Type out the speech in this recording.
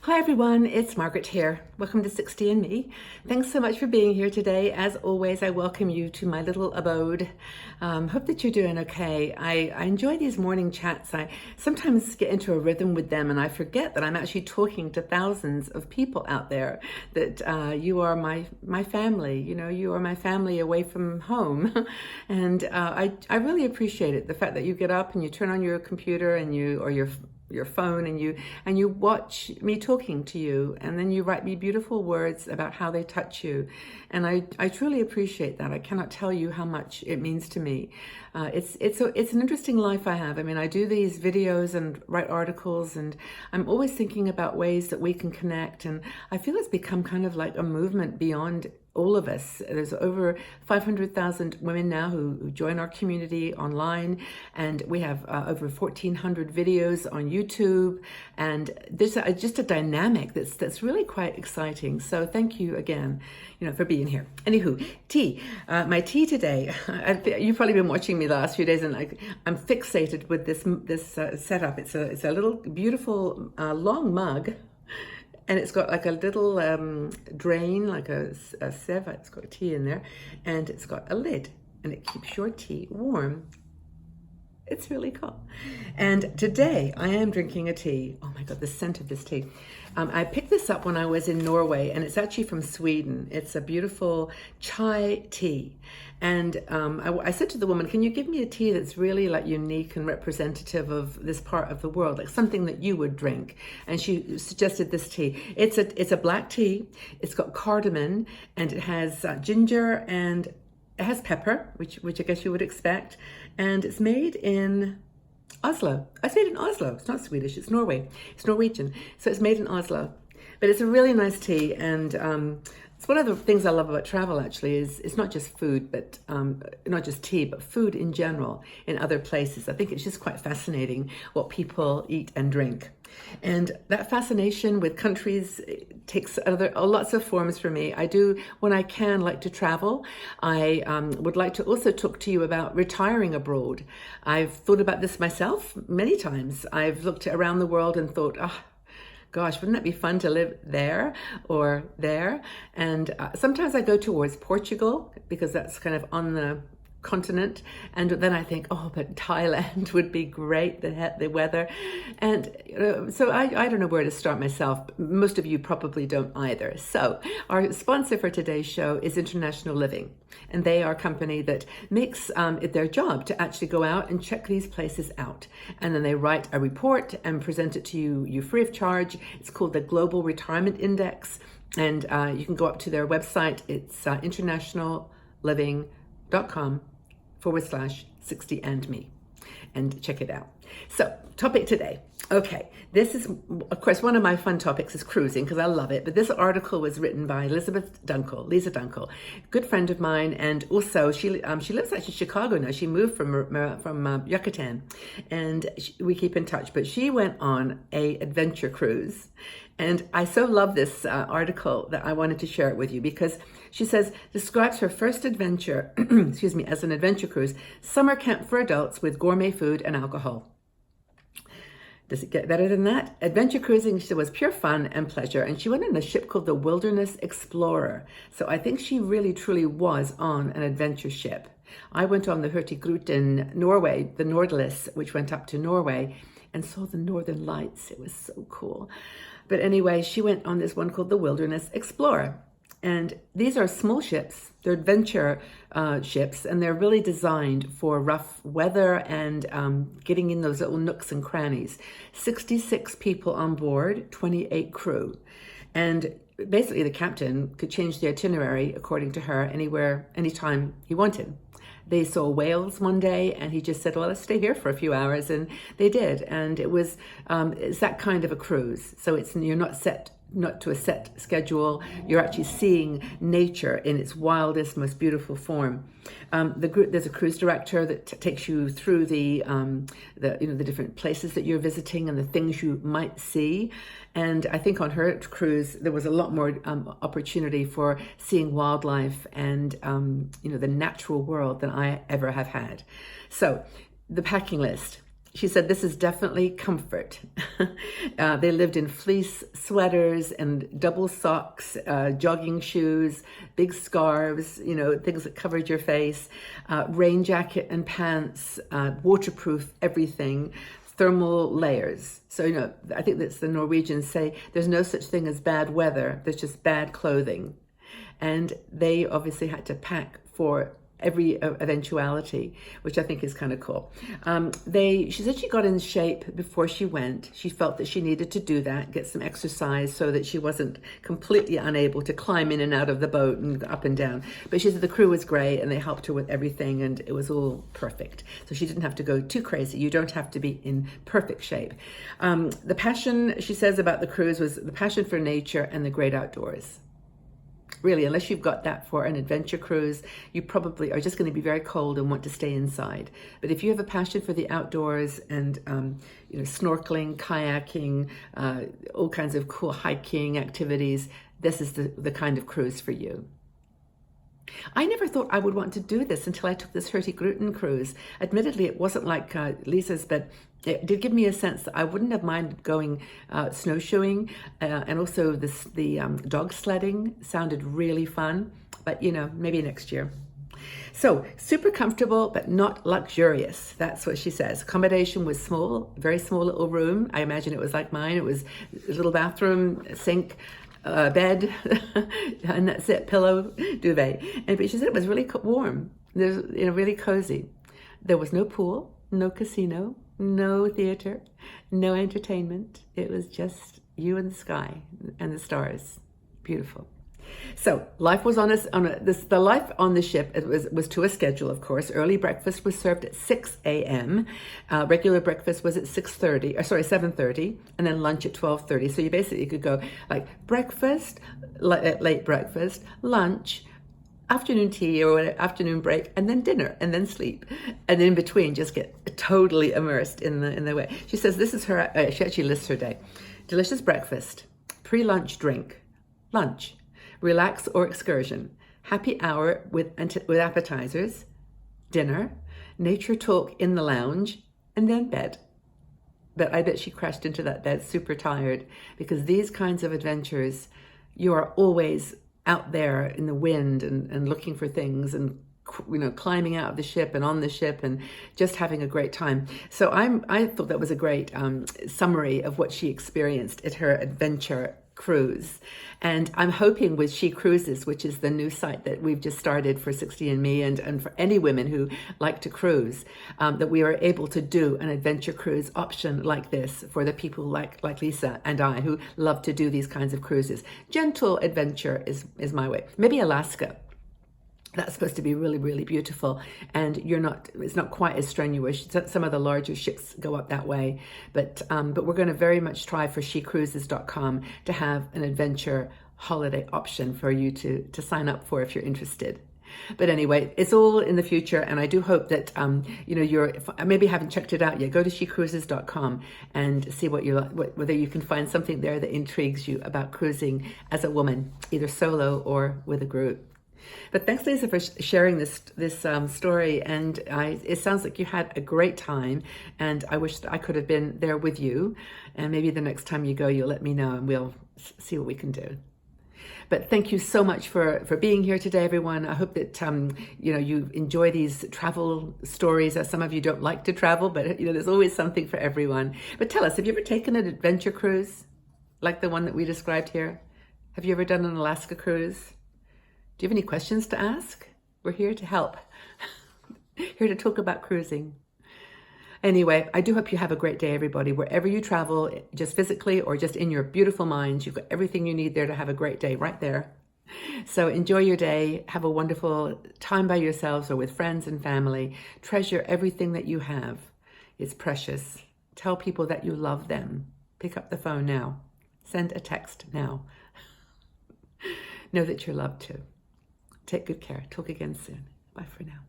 Hi everyone, it's Margaret here. Welcome to 60 and Me. Thanks so much for being here today. As always, I welcome you to my little abode. Hope that you're doing okay. I enjoy these morning chats. I sometimes get into a rhythm with them and I forget that I'm actually talking to thousands of people out there, that you are my family. You know, you are my family away from home. And I really appreciate it. The fact that you get up and you turn on your computer and your phone and you watch me talking to you, and then you write me beautiful words about how they touch you, and I truly appreciate that. I cannot tell you how much it means to me. It's an interesting life I have. I mean, I do these videos and write articles, and I'm always thinking about ways that we can connect, and I feel it's become kind of like a movement beyond all of us. There's over 500,000 women now who join our community online, and we have over 1,400 videos on YouTube, and there's just a dynamic that's really quite exciting. So thank you again, for being here. Anywho, tea. My tea today. You've probably been watching me the last few days, and I'm fixated with this setup. It's a little beautiful long mug. And it's got like a little drain, like a sieve. It's got tea in there, and it's got a lid, and it keeps your tea warm. It's really cool. And today I am drinking a tea. Oh my God, the scent of this tea. I picked this up when I was in Norway, and it's actually from Sweden. It's a beautiful chai tea. And I said to the woman, can you give me a tea that's really like unique and representative of this part of the world, like something that you would drink? And she suggested this tea. It's a black tea. It's got cardamom, and it has ginger, and it has pepper, which I guess you would expect. And it's made in Oslo. It's made in Oslo. It's not Swedish, it's Norway. It's Norwegian. So it's made in Oslo. But it's a really nice tea, and it's one of the things I love about travel, actually, is it's not just food, but not just tea, but food in general in other places. I think it's just quite fascinating what people eat and drink. And that fascination with countries takes lots of forms for me. I do, when I can, like to travel. I would like to also talk to you about retiring abroad. I've thought about this myself many times. I've looked around the world and thought, gosh, wouldn't that be fun to live there or there? And sometimes I go towards Portugal because that's kind of on the continent, and then I think, but Thailand would be great, the weather. And so I don't know where to start myself. Most of you probably don't either. So our sponsor for today's show is International Living, and they are a company that makes it their job to actually go out and check these places out, and then they write a report and present it to you free of charge. It's called the Global Retirement Index, and you can go up to their website. It's internationalliving.com/60andme and check it out. So, topic today. Okay, this is, of course, one of my fun topics is cruising because I love it. But this article was written by Lisa Dunkel, good friend of mine, and also she lives actually in Chicago now. She moved from Yucatan, and we keep in touch. But she went on a adventure cruise, and I so love this article that I wanted to share it with you because she describes her first adventure, as an adventure cruise, summer camp for adults with gourmet food and alcohol. Does it get better than that? Adventure cruising, she said, was pure fun and pleasure, and she went on a ship called the Wilderness Explorer. So I think she really, truly was on an adventure ship. I went on the Hurtigruten in Norway, the Nordlys, which went up to Norway, and saw the Northern Lights. It was so cool. But anyway, she went on this one called the Wilderness Explorer. And these are small ships. They're adventure ships, and they're really designed for rough weather and getting in those little nooks and crannies. 66 people on board, 28 crew. And basically the captain could change the itinerary, according to her, anywhere, anytime he wanted. They saw whales one day, and he just said, well, let's stay here for a few hours. And they did. And it was, it's that kind of a cruise. So you're not to a set schedule. You're actually seeing nature in its wildest, most beautiful form. There's a cruise director that takes you through the different places that you're visiting and the things you might see. And I think on her cruise there was a lot more opportunity for seeing wildlife and the natural world than I ever have had. So the packing list. She said, this is definitely comfort. They lived in fleece sweaters and double socks, jogging shoes, big scarves, you know, things that covered your face, rain jacket and pants, waterproof everything, thermal layers. So, you know, I think that's the Norwegians say, there's no such thing as bad weather, there's just bad clothing. And they obviously had to pack for every eventuality, which I think is kind of cool. She said she got in shape before she went. She felt that she needed to do that, get some exercise so that she wasn't completely unable to climb in and out of the boat and up and down. But she said the crew was great and they helped her with everything and it was all perfect. So she didn't have to go too crazy. You don't have to be in perfect shape. The passion, she says, about the cruise was the passion for nature and the great outdoors. Really, unless you've got that for an adventure cruise, you probably are just going to be very cold and want to stay inside. But if you have a passion for the outdoors and you know, snorkeling, kayaking, all kinds of cool hiking activities, this is the kind of cruise for you. I never thought I would want to do this until I took this Hurtigruten cruise. Admittedly, it wasn't like Lisa's, but it did give me a sense that I wouldn't have minded going snowshoeing, and also the dog sledding sounded really fun, but you know, maybe next year. So, super comfortable, but not luxurious. That's what she says. Accommodation was small, very small little room. I imagine it was like mine. It was a little bathroom, sink, bed, and that's it, pillow, duvet. But she said it was really warm. There's, you know, really cozy. There was no pool, no casino, no theater, no entertainment. It was just you and the sky and the stars. Beautiful. So life was the life on the ship was to a schedule, of course. Early breakfast was served at 6 a.m. Regular breakfast was at 7:30, and then lunch at 12:30. So you basically could go like breakfast, late breakfast, lunch, afternoon tea or afternoon break, and then dinner, and then sleep, and in between just get totally immersed in the way. She says this is her. She actually lists her day: delicious breakfast, pre-lunch drink, lunch, relax or excursion, happy hour with appetizers, dinner, nature talk in the lounge, and then bed. But I bet she crashed into that bed super tired, because these kinds of adventures, you are always out there in the wind and looking for things and, you know, climbing out of the ship and on the ship and just having a great time. So I thought that was a great summary of what she experienced at her adventure cruise. And I'm hoping with She Cruises, which is the new site that we've just started for 60andMe and for any women who like to cruise, that we are able to do an adventure cruise option like this for the people like Lisa and I who love to do these kinds of cruises. Gentle adventure is my way. Maybe Alaska. That's supposed to be really, really beautiful, and it's not quite as strenuous. Some of the larger ships go up that way, but we're going to very much try for shecruises.com to have an adventure holiday option for you to sign up for if you're interested. But anyway, it's all in the future, and I do hope that you know, maybe haven't checked it out yet. Go to shecruises.com and see whether you can find something there that intrigues you about cruising as a woman, either solo or with a group. But thanks, Lisa, for sharing this story, and it sounds like you had a great time, and I wish that I could have been there with you, and maybe the next time you go, you'll let me know, and we'll see what we can do. But thank you so much for being here today, everyone. I hope that you know, you enjoy these travel stories. As some of you don't like to travel, but you know, there's always something for everyone. But tell us, have you ever taken an adventure cruise like the one that we described here? Have you ever done an Alaska cruise? Do you have any questions to ask? We're here to help. Here to talk about cruising. Anyway, I do hope you have a great day, everybody. Wherever you travel, just physically or just in your beautiful minds, you've got everything you need there to have a great day right there. So enjoy your day. Have a wonderful time by yourselves or with friends and family. Treasure everything that you have. It's precious. Tell people that you love them. Pick up the phone now. Send a text now. Know that you're loved too. Take good care. Talk again soon. Bye for now.